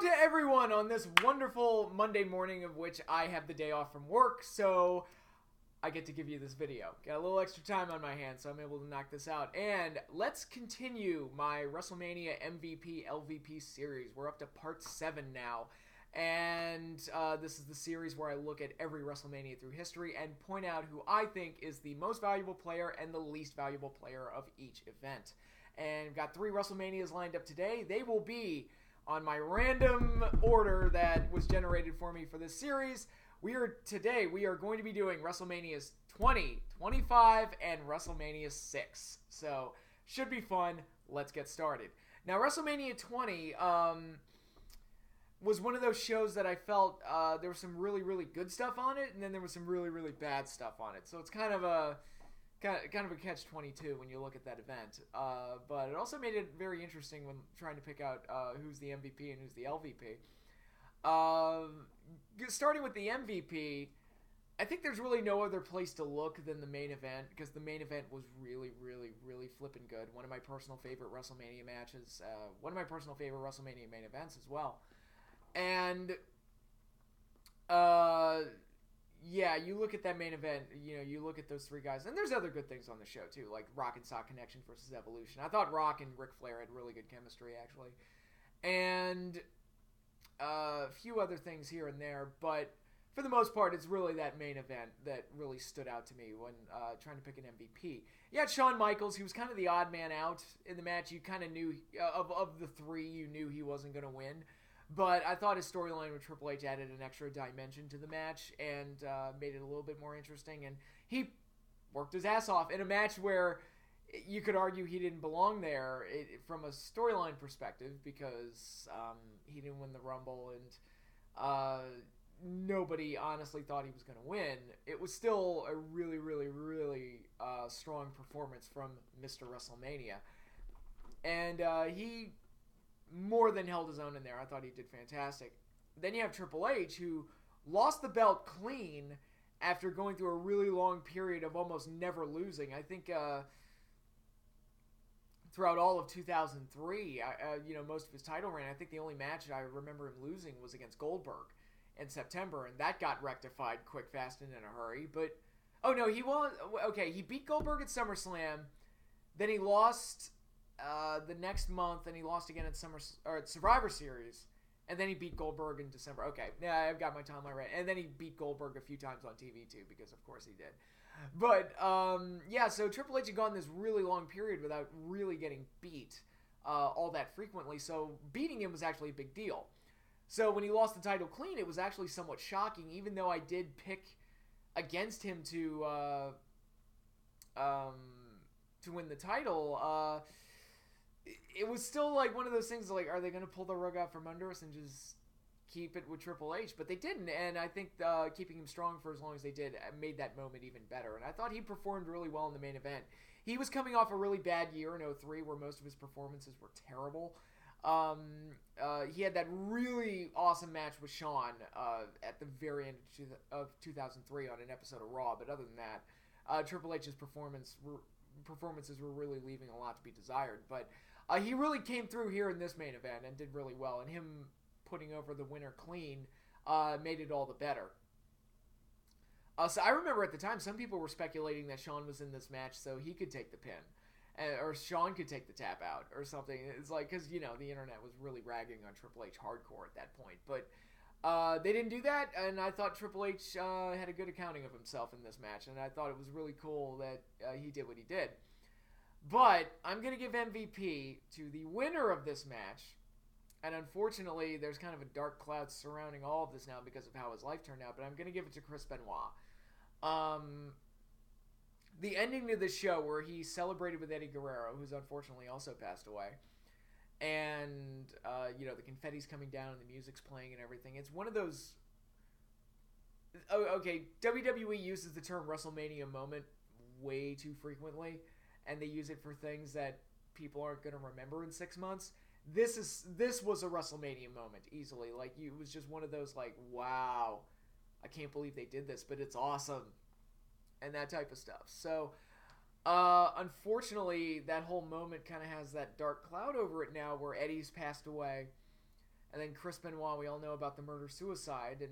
Hello to everyone on this wonderful Monday morning of which I have the day off from work, so I get to give you this video. Got a little extra time on my hands, so I'm able to knock this out. And let's continue my Wrestlemania MVP LVP series. We're up to part 7 now. And this is the series where I look at every WrestleMania through history and point out who I think is the most valuable player and the least valuable player of each event. And we've got 3 WrestleManias lined up today. They will be on my random order that was generated for me for this series. Today we are going to be doing WrestleManias 20, 25, and WrestleMania 6. So, should be fun. Let's get started. Now, WrestleMania 20 was one of those shows that I felt there was some really, really good stuff on it, and then there was some really, really bad stuff on it. So it's kind of a catch-22 when you look at that event. But it also made it very interesting when trying to pick out who's the MVP and who's the LVP. Starting with the MVP, I think there's really no other place to look than the main event, because the main event was really, really, really flippin' good. One of my personal favorite WrestleMania matches. One of my personal favorite WrestleMania main events as well. And yeah, you look at that main event, you look at those 3 guys, and there's other good things on the show too, like Rock and Sock Connection versus Evolution. I thought Rock and Ric Flair had really good chemistry, actually. And a few other things here and there, but for the most part, it's really that main event that really stood out to me when trying to pick an MVP. You had Shawn Michaels. He was kind of the odd man out in the match. You kind of knew, of the 3, you knew he wasn't going to win. But I thought his storyline with Triple H added an extra dimension to the match and made it a little bit more interesting. And he worked his ass off in a match where you could argue he didn't belong there from a storyline perspective, because he didn't win the Rumble and nobody honestly thought he was going to win. It was still a really, really, really strong performance from Mr. WrestleMania. And he more than held his own in there. I thought he did fantastic. Then you have Triple H, who lost the belt clean after going through a really long period of almost never losing. I think throughout all of 2003, most of his title reign, I think the only match I remember him losing was against Goldberg in September, and that got rectified quick, fast, and in a hurry. But, oh no, he beat Goldberg at SummerSlam, then he lost the next month, and he lost again at Survivor Series, and then he beat Goldberg in December. Okay, yeah, I've got my timeline right. And then he beat Goldberg a few times on TV too, because of course he did. But yeah, so Triple H had gone this really long period without really getting beat all that frequently. So beating him was actually a big deal. So when he lost the title clean, it was actually somewhat shocking, even though I did pick against him to win the title. It was still like one of those things like, are they going to pull the rug out from under us and just keep it with Triple H? But they didn't, and I think keeping him strong for as long as they did made that moment even better. And I thought he performed really well in the main event. He was coming off a really bad year in 2003 where most of his performances were terrible. He had that really awesome match with Shawn at the very end of 2003 on an episode of Raw, but other than that, Triple H's performances were really leaving a lot to be desired. But he really came through here in this main event and did really well, and him putting over the winner clean made it all the better. So I remember at the time some people were speculating that Shawn was in this match so he could take the pin, or Shawn could take the tap out or something. It's like, because the internet was really ragging on Triple H hardcore at that point, but they didn't do that, and I thought Triple H had a good accounting of himself in this match, and I thought it was really cool that he did what he did. But I'm going to give MVP to the winner of this match, and unfortunately there's kind of a dark cloud surrounding all of this now because of how his life turned out, but I'm going to give it to Chris Benoit. The ending to the show where he celebrated with Eddie Guerrero, who's unfortunately also passed away, and the confetti's coming down and the music's playing and everything. It's one of those. Okay, WWE uses the term WrestleMania moment way too frequently, and they use it for things that people aren't going to remember in 6 months. This was a WrestleMania moment easily. Like, it was just one of those like, wow, I can't believe they did this, but it's awesome, and that type of stuff. So unfortunately, that whole moment kind of has that dark cloud over it now, where Eddie's passed away, And then Chris Benoit, we all know about the murder-suicide, and,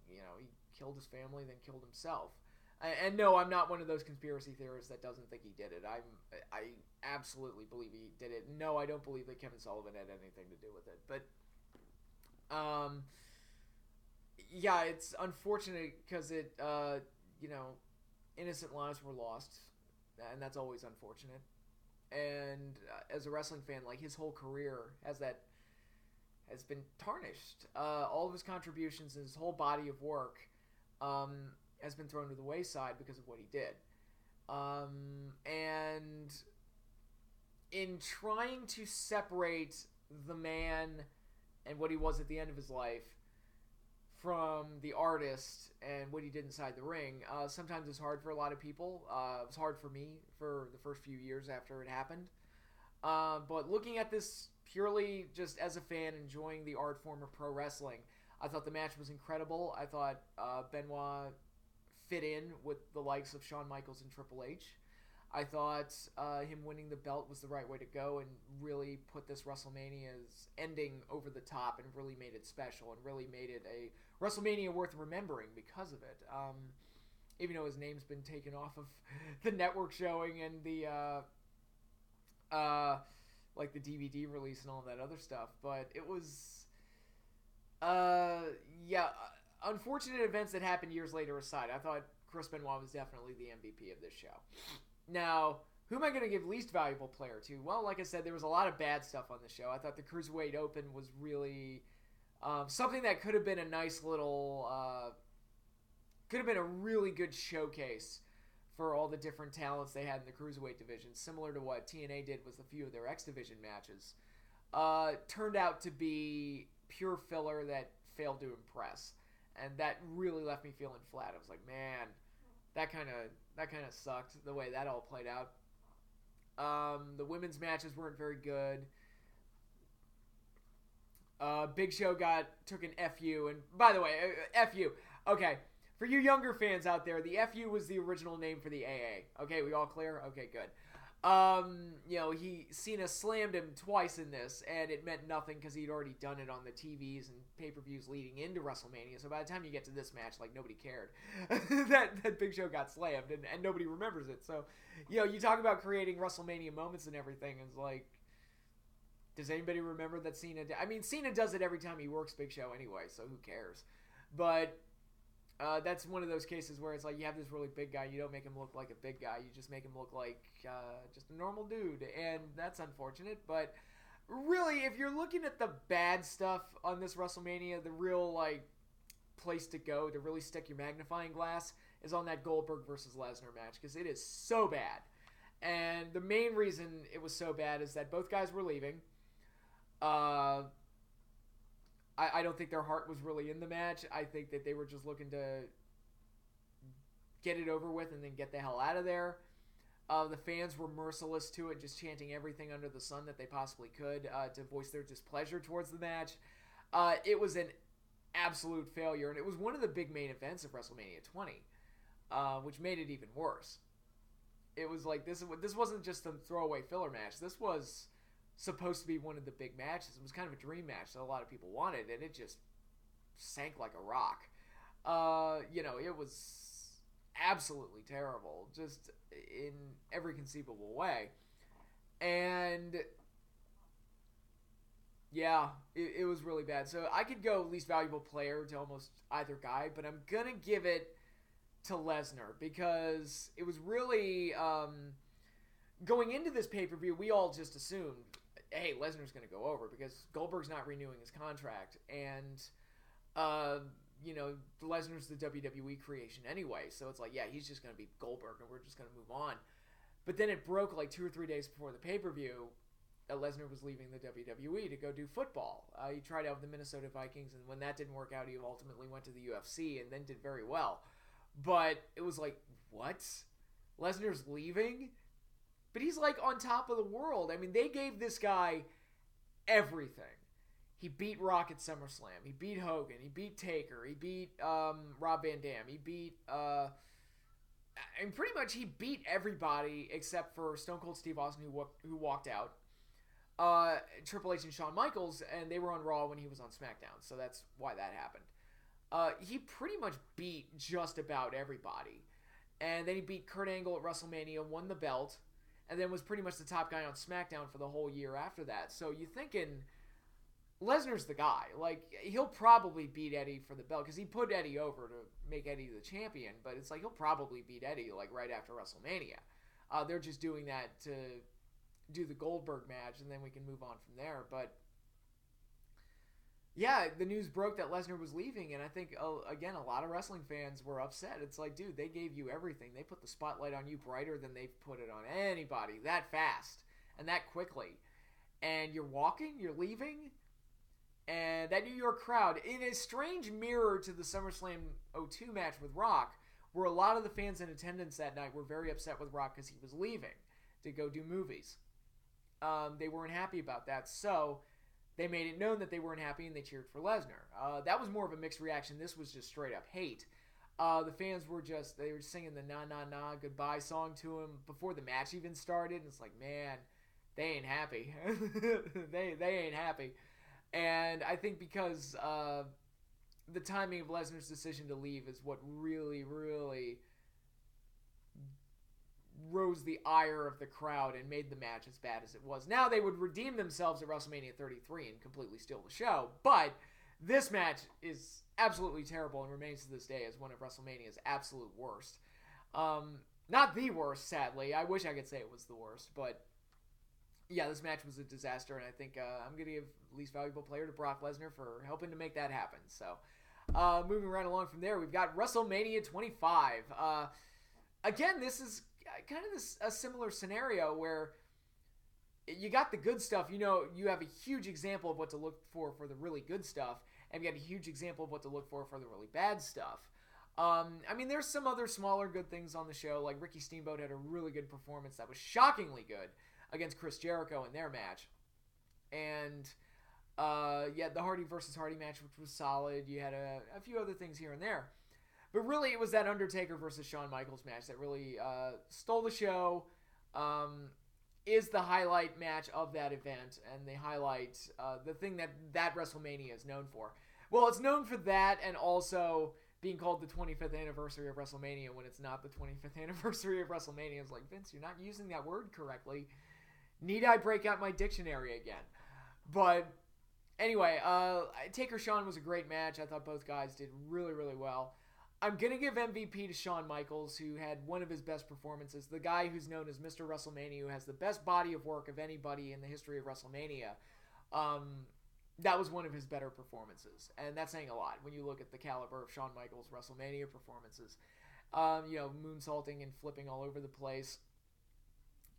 he killed his family, then killed himself. And no, I'm not one of those conspiracy theorists that doesn't think he did it. I absolutely believe he did it. No, I don't believe that Kevin Sullivan had anything to do with it. But, yeah, it's unfortunate because innocent lives were lost, and that's always unfortunate. And as a wrestling fan, like, his whole career has been tarnished. All of his contributions and his whole body of work has been thrown to the wayside because of what he did. And in trying to separate the man and what he was at the end of his life from the artist and what he did inside the ring, sometimes it's hard for a lot of people. It was hard for me for the first few years after it happened. But looking at this purely just as a fan, enjoying the art form of pro wrestling, I thought the match was incredible. I thought Benoit fit in with the likes of Shawn Michaels and Triple H. I thought him winning the belt was the right way to go and really put this WrestleMania's ending over the top and really made it special and really made it a WrestleMania worth remembering because of it. Even though his name's been taken off of the network showing and the the DVD release and all that other stuff. But it was, unfortunate events that happened years later aside, I thought Chris Benoit was definitely the MVP of this show. Now, who am I going to give least valuable player to? Well, like I said, there was a lot of bad stuff on the show. I thought the Cruiserweight Open was really something that could have been a nice little, could have been a really good showcase for all the different talents they had in the Cruiserweight division, similar to what TNA did with a few of their X Division matches. Turned out to be pure filler that failed to impress. And that really left me feeling flat. I was like, man, that kind of sucked the way that all played out. The women's matches weren't very good. Big Show took an FU, and by the way, FU. Okay, for you younger fans out there, the FU was the original name for the AA. Okay, we all clear? Okay, good. Cena slammed him twice in this, and it meant nothing because he'd already done it on the TVs and pay-per-views leading into WrestleMania. So by the time you get to this match, like, nobody cared that Big Show got slammed, and nobody remembers it. So, you talk about creating WrestleMania moments and everything. It's like, does anybody remember that Cena did? I mean, Cena does it every time he works Big Show anyway, so who cares? But that's one of those cases where it's like you have this really big guy, you don't make him look like a big guy, you just make him look like just a normal dude, and that's unfortunate. But really, if you're looking at the bad stuff on this WrestleMania, the real place to go to really stick your magnifying glass is on that Goldberg versus Lesnar match, because it is so bad. And the main reason it was so bad is that both guys were leaving. I don't think their heart was really in the match. I think that they were just looking to get it over with and then get the hell out of there. The fans were merciless to it, just chanting everything under the sun that they possibly could to voice their displeasure towards the match. It was an absolute failure, and it was one of the big main events of WrestleMania 20, which made it even worse. It was like this wasn't just a throwaway filler match. This was supposed to be one of the big matches. It was kind of a dream match that a lot of people wanted, and it just sank like a rock. It was absolutely terrible, just in every conceivable way. And yeah, it was really bad. So I could go least valuable player to almost either guy, but I'm gonna give it to Lesnar, because it was really going into this pay-per-view, we all just assumed, hey, Lesnar's going to go over because Goldberg's not renewing his contract, and Lesnar's the WWE creation anyway, so it's like, yeah, he's just going to be Goldberg and we're just going to move on. But then it broke like 2 or 3 days before the pay-per-view that Lesnar was leaving the WWE to go do football. He tried out with the Minnesota Vikings, and when that didn't work out, he ultimately went to the UFC and then did very well. But it was like, what? Lesnar's leaving? But he's like on top of the world. I mean, they gave this guy everything. He beat Rock at SummerSlam. He beat Hogan. He beat Taker. He beat Rob Van Dam. He beat... and pretty much he beat everybody except for Stone Cold Steve Austin, who walked out. Triple H and Shawn Michaels, and they were on Raw when he was on SmackDown, so that's why that happened. He pretty much beat just about everybody. And then he beat Kurt Angle at WrestleMania, won the belt, and then was pretty much the top guy on SmackDown for the whole year after that. So you're thinking, Lesnar's the guy. Like, he'll probably beat Eddie for the belt, because he put Eddie over to make Eddie the champion, but it's like he'll probably beat Eddie, like, right after WrestleMania. They're just doing that to do the Goldberg match, and then we can move on from there. But yeah, the news broke that Lesnar was leaving, and I think, again, a lot of wrestling fans were upset. It's like, dude, they gave you everything. They put the spotlight on you brighter than they've put it on anybody that fast and that quickly. And you're walking, you're leaving, and that New York crowd, in a strange mirror to the SummerSlam 02 match with Rock, where a lot of the fans in attendance that night were very upset with Rock because he was leaving to go do movies. They weren't happy about that, so they made it known that they weren't happy, and they cheered for Lesnar. That was more of a mixed reaction. This was just straight up hate. The fans were they were singing the "Na Na Na" goodbye song to him before the match even started. And it's like, man, they ain't happy. they ain't happy. And I think because the timing of Lesnar's decision to leave is what really, really rose the ire of the crowd and made the match as bad as it was. Now they would redeem themselves at WrestleMania 33 and completely steal the show, but this match is absolutely terrible and remains to this day as one of WrestleMania's absolute worst. Not the worst, sadly. I wish I could say it was the worst, but yeah, this match was a disaster, and I think I'm going to give least valuable player to Brock Lesnar for helping to make that happen. So, moving right along from there, we've got WrestleMania 25. Again, this is kind of a similar scenario where you got the good stuff. You know, you have a huge example of what to look for the really good stuff, and you got a huge example of what to look for the really bad stuff. I mean, there's some other smaller good things on the show, like Ricky Steamboat had a really good performance that was shockingly good against Chris Jericho in their match. And, the Hardy versus Hardy match, which was solid. You had a few other things here and there. But really, it was that Undertaker versus Shawn Michaels match that really stole the show, is the highlight match of that event, and they highlight the thing that WrestleMania is known for. Well, it's known for that, and also being called the 25th anniversary of WrestleMania when it's not the 25th anniversary of WrestleMania. It's like, Vince, you're not using that word correctly. Need I break out my dictionary again? But anyway, Taker Shawn was a great match. I thought both guys did really, really well. I'm going to give MVP to Shawn Michaels, who had one of his best performances. The guy who's known as Mr. WrestleMania, who has the best body of work of anybody in the history of WrestleMania. That was one of his better performances. And that's saying a lot when you look at the caliber of Shawn Michaels' WrestleMania performances. Moonsaulting and flipping all over the place.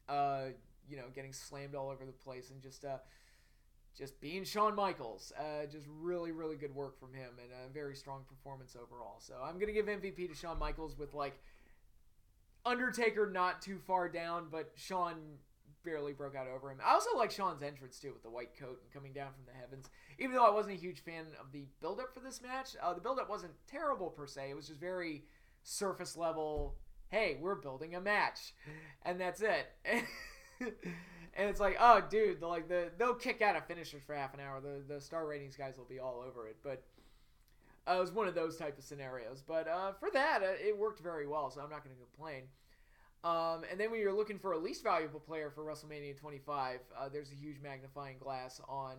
Getting slammed all over the place, and just being Shawn Michaels. Just really, really good work from him, and a very strong performance overall. So I'm going to give MVP to Shawn Michaels, with, Undertaker not too far down, but Shawn barely broke out over him. I also like Shawn's entrance, too, with the white coat and coming down from the heavens. Even though I wasn't a huge fan of the build-up for this match, the build-up wasn't terrible, per se. It was just very surface level, hey, we're building a match, and that's it. And it's like, oh, dude, they'll kick out a finishers for half an hour. The star ratings guys will be all over it. But it was one of those type of scenarios. But for that, it worked very well, so I'm not going to complain. And then when you're looking for a least valuable player for WrestleMania 25, there's a huge magnifying glass on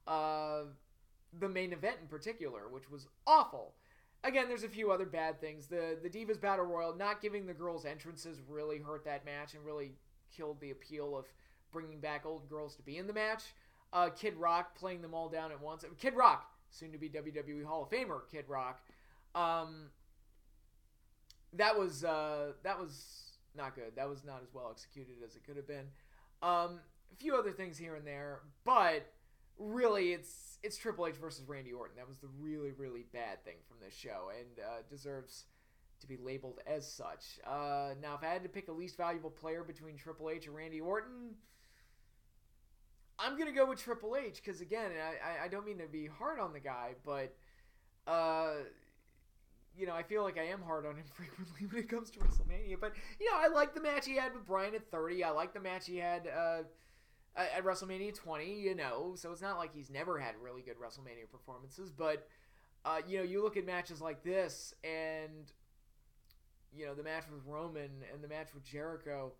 the main event in particular, which was awful. Again, there's a few other bad things. The Divas Battle Royal, not giving the girls entrances really hurt that match and really killed the appeal of bringing back old girls to be in the match. Kid Rock playing them all down at once. Kid Rock, soon to be WWE Hall of Famer Kid Rock. That was not good. That was not as well executed as it could have been. A few other things here and there, but really it's Triple H versus Randy Orton. That was the really, really bad thing from this show, and deserves to be labeled as such. Now, if I had to pick a least valuable player between Triple H and Randy Orton, I'm going to go with Triple H, because again, I don't mean to be hard on the guy, but I feel like I am hard on him frequently when it comes to WrestleMania. But I like the match he had with Bryan at 30. I like the match he had at WrestleMania 20, so it's not like he's never had really good WrestleMania performances, but, you look at matches like this, and, the match with Roman and the match with Jericho,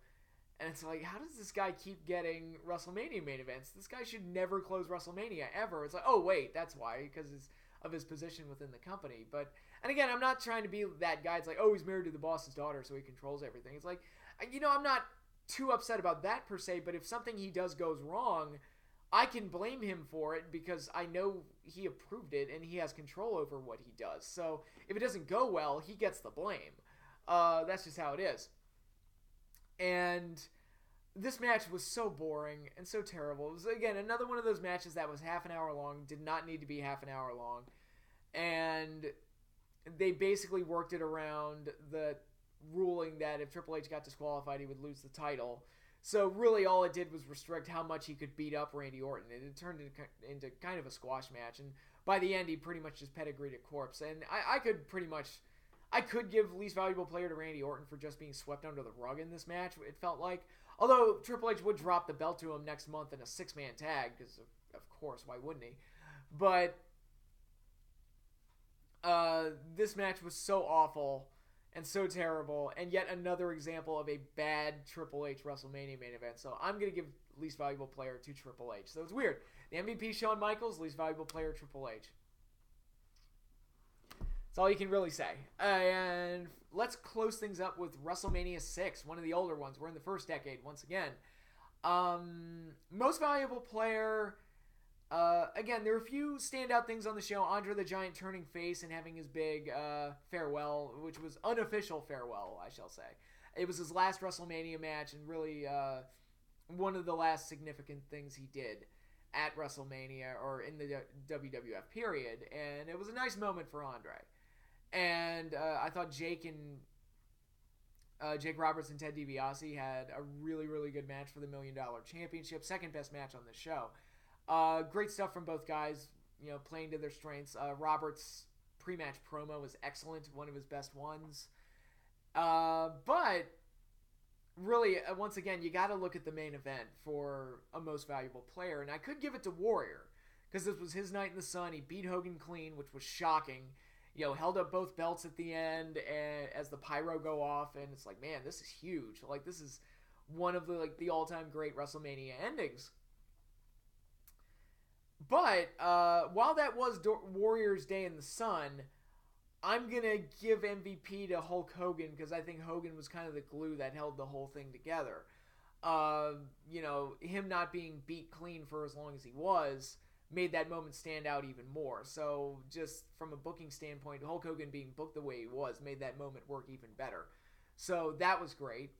and it's like, how does this guy keep getting WrestleMania main events? This guy should never close WrestleMania, ever. It's like, oh, wait, that's why, because of his position within the company. But, and again, I'm not trying to be that guy. It's like, oh, he's married to the boss's daughter, so he controls everything. It's like, I'm not too upset about that per se, but if something he does goes wrong, I can blame him for it because I know he approved it and he has control over what he does. So if it doesn't go well, he gets the blame. That's just how it is. And this match was so boring and so terrible. It was, again, another one of those matches that was half an hour long, did not need to be half an hour long. And they basically worked it around the ruling that if Triple H got disqualified, he would lose the title. So really all it did was restrict how much he could beat up Randy Orton. It turned into kind of a squash match. And by the end, he pretty much just pedigreed a corpse. And I could give least valuable player to Randy Orton for just being swept under the rug in this match, it felt like. Although Triple H would drop the belt to him next month in a 6-man tag, because of course, why wouldn't he? But this match was so awful and so terrible, and yet another example of a bad Triple H WrestleMania main event. So I'm going to give least valuable player to Triple H. So it's weird. The MVP, Shawn Michaels, least valuable player, Triple H. That's all you can really say. And let's close things up with WrestleMania 6, one of the older ones. We're in the first decade once again. Most valuable player... again, there were a few standout things on the show. Andre the Giant turning face and having his big farewell, which was unofficial farewell, I shall say. It was his last WrestleMania match and really one of the last significant things he did at WrestleMania or in the WWF period. And it was a nice moment for Andre. And I thought Jake Roberts and Ted DiBiase had a really, really good match for the $1 Million Championship. Second best match on the show. Great stuff from both guys, playing to their strengths. Roberts' pre-match promo was excellent, one of his best ones. But really, once again, you got to look at the main event for a most valuable player, and I could give it to Warrior because this was his night in the sun. He beat Hogan clean, which was shocking. Held up both belts at the end and as the pyro go off, and it's like, man, this is huge. Like, this is one of the all-time great WrestleMania endings. But while that was Warrior's Day in the Sun, I'm going to give MVP to Hulk Hogan because I think Hogan was kind of the glue that held the whole thing together. Him not being beat clean for as long as he was made that moment stand out even more. So just from a booking standpoint, Hulk Hogan being booked the way he was made that moment work even better. So that was great.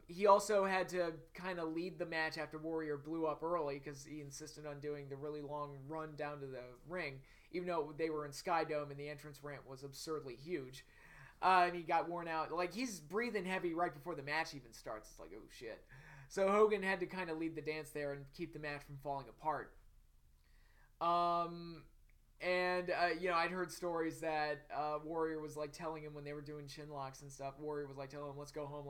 He also had to kind of lead the match after Warrior blew up early because he insisted on doing the really long run down to the ring, even though they were in Sky Dome and the entrance ramp was absurdly huge. And he got worn out. Like, he's breathing heavy right before the match even starts. It's like, oh shit. So Hogan had to kind of lead the dance there and keep the match from falling apart. I'd heard stories that Warrior was like telling him when they were doing chin locks and stuff. Warrior was like telling him, let's go home.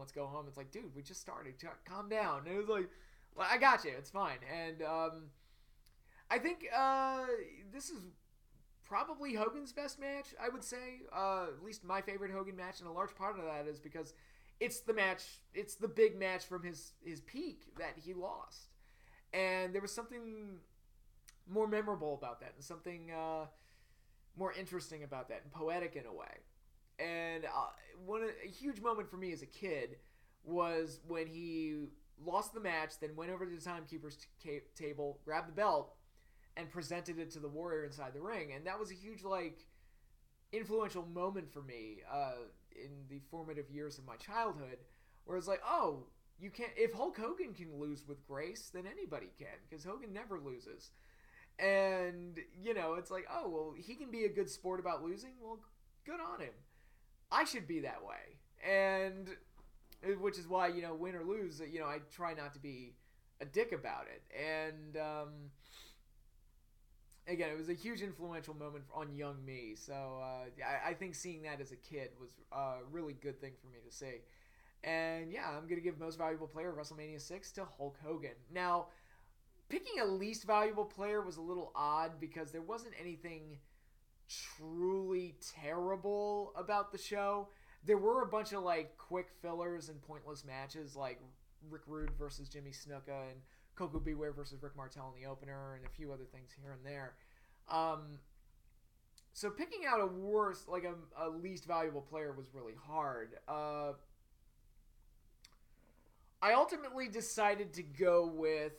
It's like, dude, we just started. Calm down. And it was like, well, I got you. It's fine. And I think this is probably Hogan's best match, I would say. At least my favorite Hogan match. And a large part of that is because it's the match. It's the big match from his peak that he lost. And there was something more memorable about that and something more interesting about that and poetic in a way. And a huge moment for me as a kid was when he lost the match, then went over to the timekeeper's table, grabbed the belt, and presented it to the Warrior inside the ring. And that was a huge, influential moment for me in the formative years of my childhood, where it's like, oh, you can't. If Hulk Hogan can lose with grace, then anybody can, because Hogan never loses. And, it's like, oh, well, he can be a good sport about losing. Well, good on him. I should be that way. And, which is why, win or lose, I try not to be a dick about it. And, again, it was a huge influential moment on young me. So, I think seeing that as a kid was a really good thing for me to see. And yeah, I'm going to give most valuable player of WrestleMania 6 to Hulk Hogan. Now, picking a least valuable player was a little odd because there wasn't anything truly terrible about the show. There were a bunch of like quick fillers and pointless matches like Rick Rude versus Jimmy Snuka and Koko Beware versus Rick Martel in the opener and a few other things here and there. So picking out a worst, like a least valuable player was really hard. I ultimately decided to go with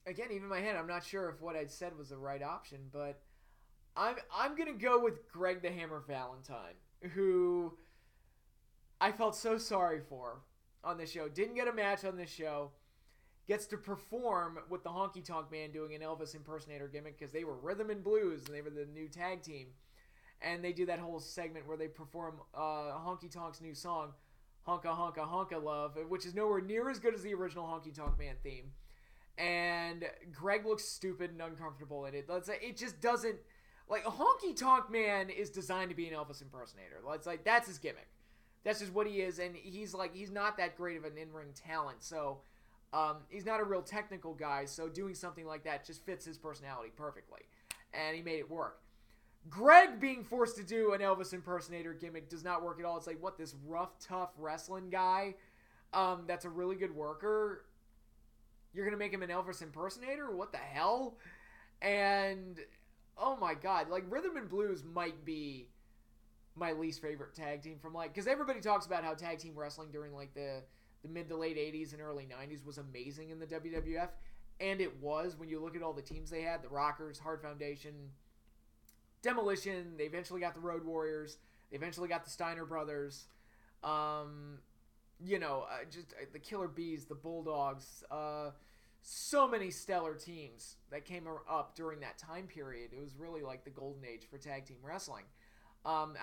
again, even in my head, I'm not sure if what I said was the right option, but I'm gonna go with Greg the Hammer Valentine, who I felt so sorry for on this show. Didn't get a match on this show. Gets to perform with the Honky Tonk Man doing an Elvis impersonator gimmick because they were Rhythm and Blues and they were the new tag team. And they do that whole segment where they perform Honky Tonk's new song, Honka Honka Honka Love, which is nowhere near as good as the original Honky Tonk Man theme. And Greg looks stupid and uncomfortable in it. It just doesn't... Like, a Honky Tonk Man is designed to be an Elvis impersonator. It's like, that's his gimmick. That's just what he is, and he's not that great of an in-ring talent, so he's not a real technical guy, so doing something like that just fits his personality perfectly, and he made it work. Greg being forced to do an Elvis impersonator gimmick does not work at all. It's like, what, this rough, tough wrestling guy that's a really good worker, you're going to make him an Elvis impersonator? What the hell? And, oh my god, like, Rhythm and Blues might be my least favorite tag team from, like, because everybody talks about how tag team wrestling during, like, the mid to late 80s and early 90s was amazing in the WWF, and it was when you look at all the teams they had, the Rockers, Hart Foundation, Demolition, they eventually got the Road Warriors, they eventually got the Steiner Brothers, just the Killer Bees, the Bulldogs, so many stellar teams that came up during that time period. It was really like the golden age for tag team wrestling. I'm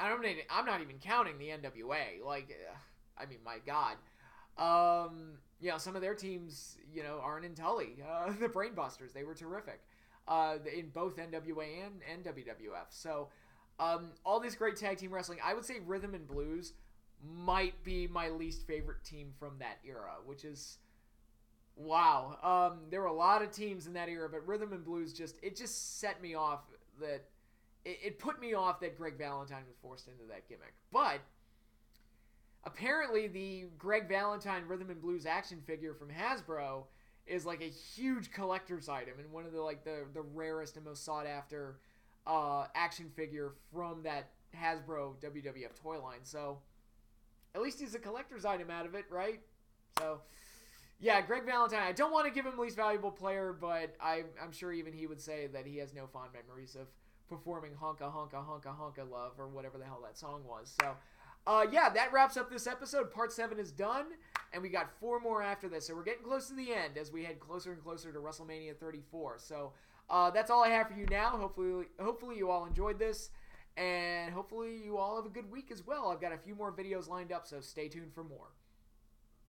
not even counting the NWA. Like, I mean, my God. Some of their teams, Arn and Tully, the Brainbusters, they were terrific in both NWA and WWF. So, all this great tag team wrestling, I would say Rhythm and Blues might be my least favorite team from that era, which is, wow. There were a lot of teams in that era, but Rhythm and Blues just set me off that it put me off that Greg Valentine was forced into that gimmick. But apparently the Greg Valentine Rhythm and Blues action figure from Hasbro is like a huge collector's item and one of the rarest and most sought after action figure from that Hasbro WWF toy line. So at least he's a collector's item out of it, right? So yeah, Greg Valentine, I don't want to give him least valuable player, but I'm sure even he would say that he has no fond memories of performing Honka Honka Honka Honka Love or whatever the hell that song was. So that wraps up this episode. Part 7 is done, and we got 4 more after this. So we're getting close to the end as we head closer and closer to WrestleMania 34. So that's all I have for you now. Hopefully you all enjoyed this, and hopefully you all have a good week as well. I've got a few more videos lined up, so stay tuned for more.